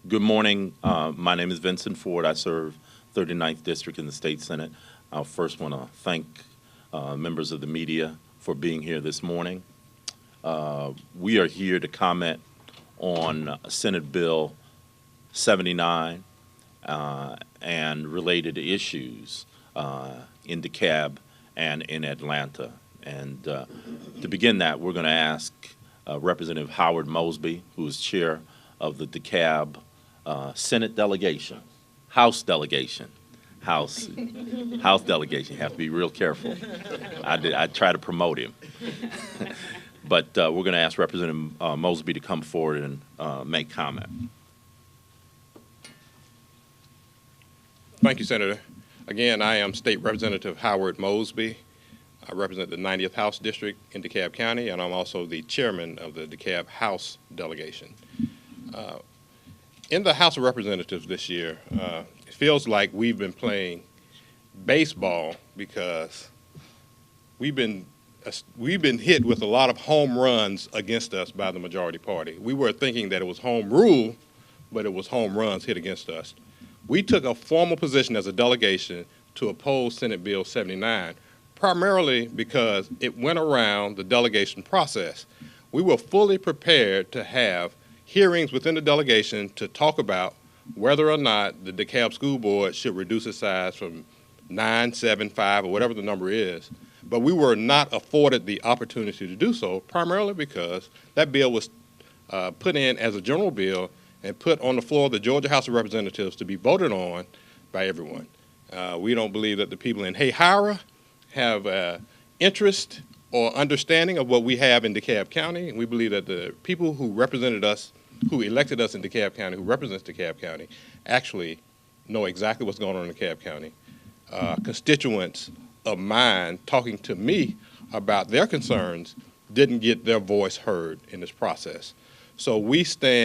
Good morning. My name is Vincent Ford. I serve 39th District in the State Senate. I first want to thank members of the media for being here this morning. We are here to comment on Senate Bill 79 and related issues in DeKalb and in Atlanta. And to begin that, we're going to ask Representative Howard Mosby, who is chair of the DeKalb Senate delegation, House delegation, House delegation. You have to be real careful. I try to promote him. But we're going to ask Representative Mosby to come forward and make comment. Thank you, Senator. Again, I am State Representative Howard Mosby. I represent the 90th House District in DeKalb County, and I'm also the chairman of the DeKalb House delegation. In the House of Representatives this year, it feels like we've been playing baseball because we've been hit with a lot of home runs against us by the majority party. We were thinking that it was home rule, but it was home runs hit against us. We took a formal position as a delegation to oppose Senate Bill 79, primarily because it went around the delegation process. We were fully prepared to have hearings within the delegation to talk about whether or not the DeKalb School Board should reduce its size from 9, 7, 5, or whatever the number is. But we were not afforded the opportunity to do so, primarily because that bill was put in as a general bill and put on the floor of the Georgia House of Representatives to be voted on by everyone. We don't believe that the people in Hayhira have interest or understanding of what we have in DeKalb County. And we believe that the people who represented us, who elected us in DeKalb County, who represents DeKalb County, actually know exactly what's going on in DeKalb County. Constituents of mine talking to me about their concerns didn't get their voice heard in this process. So we stood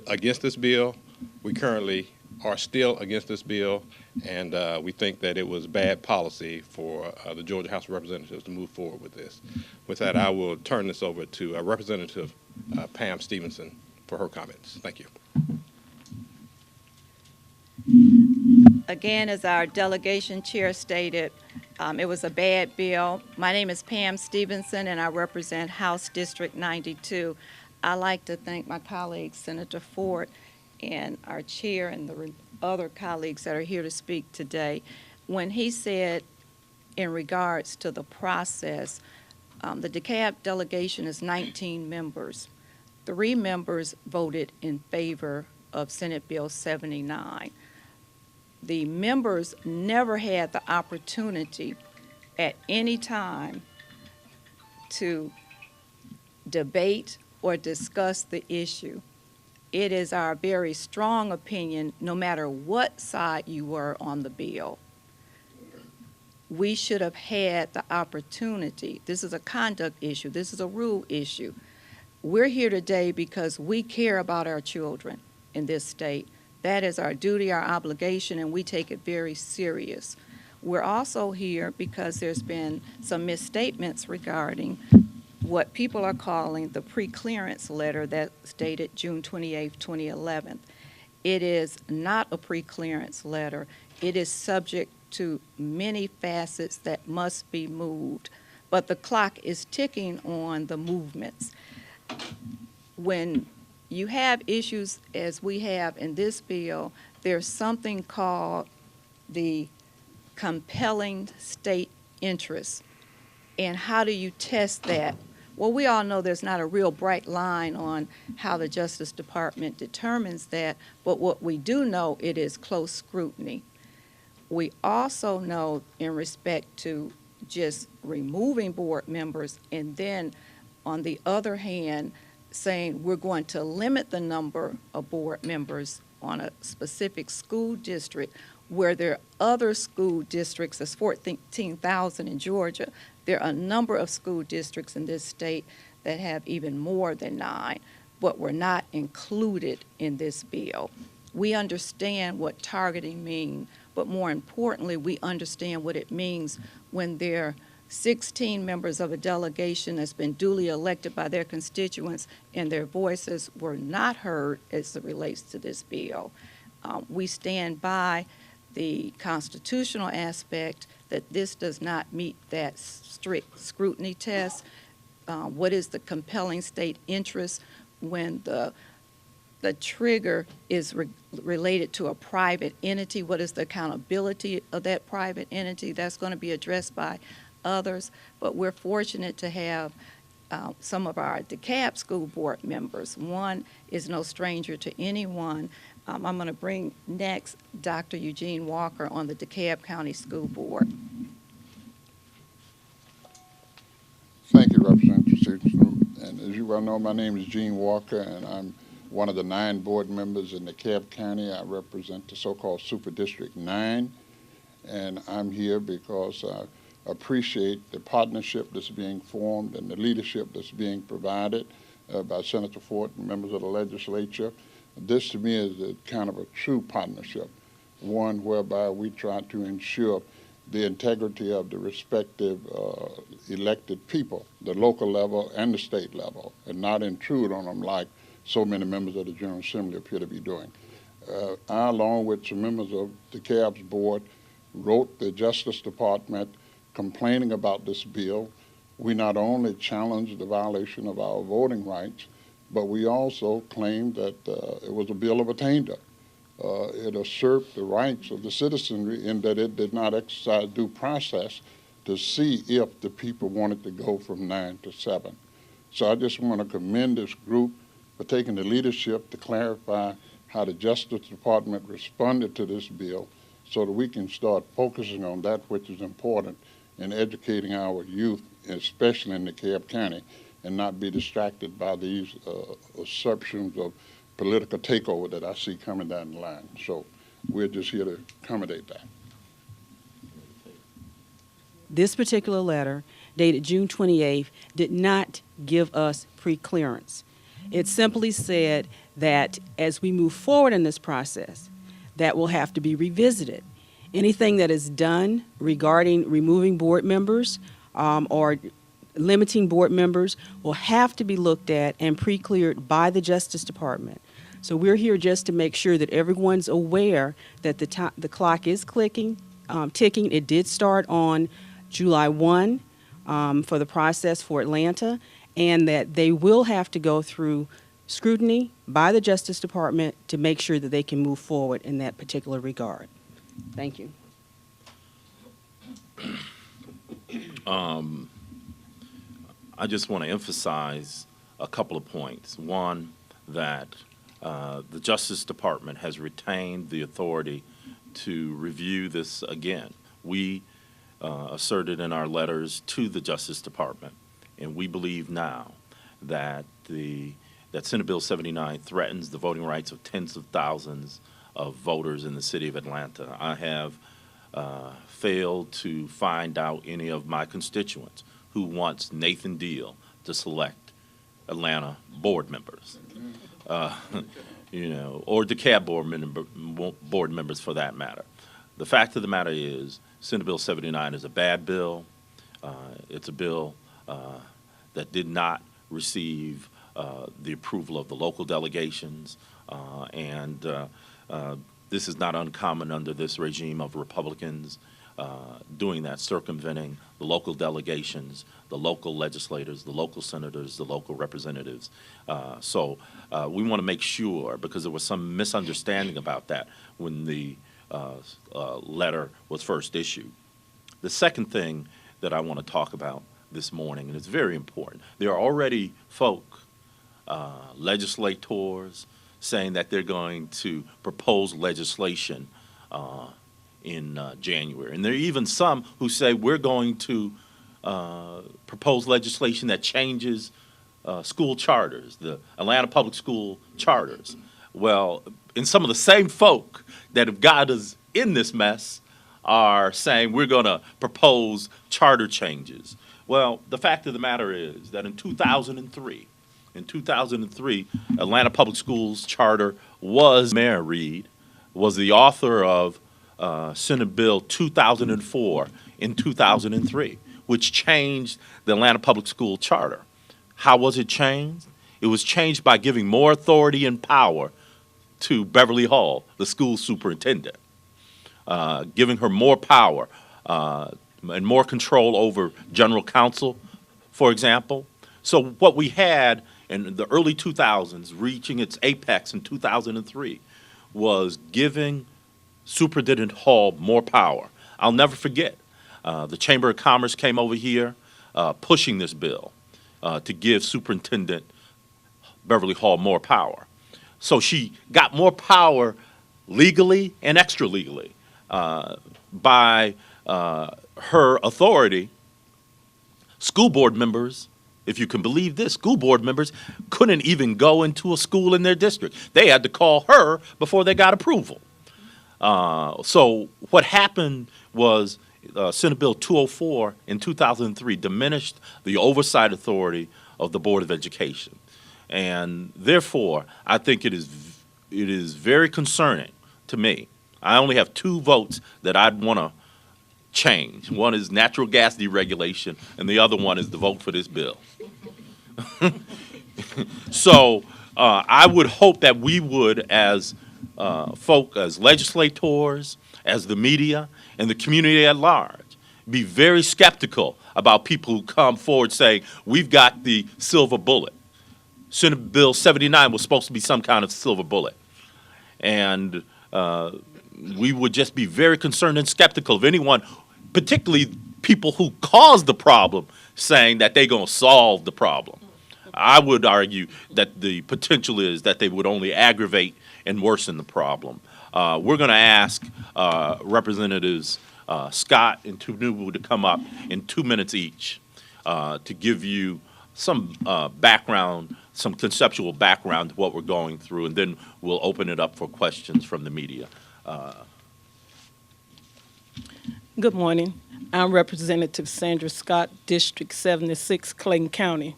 against this bill. We currently are still against this bill, and we think that it was bad policy for the Georgia House of Representatives to move forward with this. With that, I will turn this over to Representative Pam Stevenson for her comments. Thank you. Again, as our delegation chair stated, it was a bad bill. My name is Pam Stevenson, and I represent House District 92. I'd like to thank my colleague, Senator Ford, and our chair and the other colleagues that are here to speak today. When he said in regards to the process, the DeKalb delegation is 19 members. 3 members voted in favor of Senate Bill 79. The members never had the opportunity at any time to debate or discuss the issue. It is our very strong opinion, no matter what side you were on the bill, we should have had the opportunity. This is a conduct issue. This is a rule issue. We're here today because we care about our children in this state. That is our duty, our obligation, and we take it very serious. We're also here because there's been some misstatements regarding what people are calling the pre-clearance letter that's dated June 28, 2011. It is not a pre-clearance letter. It is subject to many facets that must be moved, but the clock is ticking on the movements. When you have issues as we have in this bill, there's something called the compelling state interest. And how do you test that? Well, we all know there's not a real bright line on how the Justice Department determines that, but what we do know, it is close scrutiny. We also know in respect to just removing board members and then, on the other hand, saying we're going to limit the number of board members on a specific school district where there are other school districts, there's 14,000 in Georgia. There are a number of school districts in this state that have even more than 9, but were not included in this bill. We understand what targeting means, but more importantly, we understand what it means when there are 16 members of a delegation that's been duly elected by their constituents, and their voices were not heard as it relates to this bill. We stand by the constitutional aspect that this does not meet that strict scrutiny test. What is the compelling state interest when the trigger is related to a private entity? What is the accountability of that private entity? That's going to be addressed by others, but we're fortunate to have some of our DeKalb school board members. One is no stranger to anyone. I'm going to bring next Dr. Eugene Walker on the DeKalb County School Board. Thank you, Representative Stevenson. And as you well know, my name is Gene Walker, and I'm one of the 9 board members in DeKalb County. I represent the so-called Super District 9, and I'm here because I appreciate the partnership that's being formed and the leadership that's being provided by Senator Ford and members of the legislature. This, to me, is a kind of a true partnership, one whereby we try to ensure the integrity of the respective elected people, the local level and the state level, and not intrude on them like so many members of the General Assembly appear to be doing. I, along with some members of the DeKalb's board, wrote the Justice Department complaining about this bill. We not only challenged the violation of our voting rights, but we also claimed that it was a bill of attainder. It usurped the rights of the citizenry in that it did not exercise due process to see if the people wanted to go from 9 to 7. So I just want to commend this group for taking the leadership to clarify how the Justice Department responded to this bill so that we can start focusing on that which is important in educating our youth, especially in DeKalb County, and not be distracted by these assumptions of political takeover that I see coming down the line. So we're just here to accommodate that. This particular letter, dated June 28th, did not give us pre-clearance. It simply said that as we move forward in this process, that will have to be revisited. Anything that is done regarding removing board members or limiting board members will have to be looked at and pre-cleared by the Justice Department. So we're here just to make sure that everyone's aware that the clock is ticking. It did start on July 1 for the process for Atlanta, and that they will have to go through scrutiny by the Justice Department to make sure that they can move forward in that particular regard. Thank you. I just want to emphasize a couple of points. One, that the Justice Department has retained the authority to review this again. We asserted in our letters to the Justice Department, and we believe now that that Senate Bill 79 threatens the voting rights of tens of thousands of voters in the city of Atlanta. I have failed to find out any of my constituents who wants Nathan Deal to select Atlanta board members, you know, or DeKalb board members for that matter. The fact of the matter is, Senate Bill 79 is a bad bill. It's a bill that did not receive the approval of the local delegations, and this is not uncommon under this regime of Republicans doing that, circumventing the local delegations, the local legislators, the local senators, the local representatives. So we want to make sure, because there was some misunderstanding about that when the letter was first issued. The second thing that I want to talk about this morning, and it's very important, there are already folk, legislators, saying that they're going to propose legislation in January. And there are even some who say we're going to propose legislation that changes school charters, the Atlanta Public School charters. Well, and some of the same folk that have got us in this mess are saying we're going to propose charter changes. Well, the fact of the matter is that in 2003, Atlanta Public Schools charter was, Mayor Reed was the author of Senate Bill 2004 in 2003, which changed the Atlanta Public School Charter. How was it changed? It was changed by giving more authority and power to Beverly Hall, the school superintendent, giving her more power and more control over general counsel, for example. So what we had in the early 2000s, reaching its apex in 2003, was giving Superintendent Hall more power. I'll never forget, the Chamber of Commerce came over here pushing this bill to give Superintendent Beverly Hall more power. So she got more power legally and extra legally by her authority. School board members, if you can believe this, school board members couldn't even go into a school in their district. They had to call her before they got approval. So what happened was Senate Bill 204 in 2003 diminished the oversight authority of the Board of Education. And therefore, I think it is very concerning to me. I only have 2 votes that I'd want to change. One is natural gas deregulation, and the other one is the vote for this bill. So I would hope that we would, as as legislators, as the media, and the community at large, be very skeptical about people who come forward saying, we've got the silver bullet. Senate Bill 79 was supposed to be some kind of silver bullet. And we would just be very concerned and skeptical of anyone, particularly people who caused the problem, saying that they're going to solve the problem. I would argue that the potential is that they would only aggravate and worsen the problem. We're going to ask Representatives Scott and Tunubu to come up in 2 minutes each to give you some background, some conceptual background to what we're going through, and then we'll open it up for questions from the media. Good morning. I'm Representative Sandra Scott, District 76, Clayton County.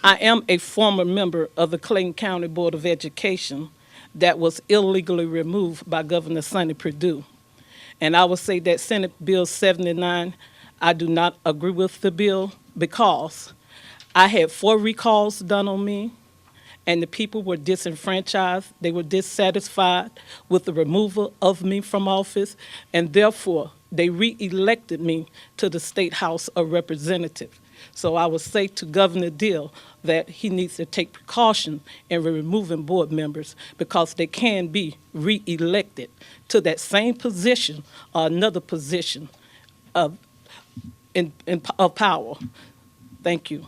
I am a former member of the Clayton County Board of Education that was illegally removed by Governor Sonny Perdue. And I will say that Senate Bill 79, I do not agree with the bill because I had 4 recalls done on me, and the people were disenfranchised. They were dissatisfied with the removal of me from office, and therefore they re-elected me to the State House of Representatives. So I would say to Governor Deal that he needs to take precaution in removing board members because they can be re-elected to that same position or another position of power. Thank you.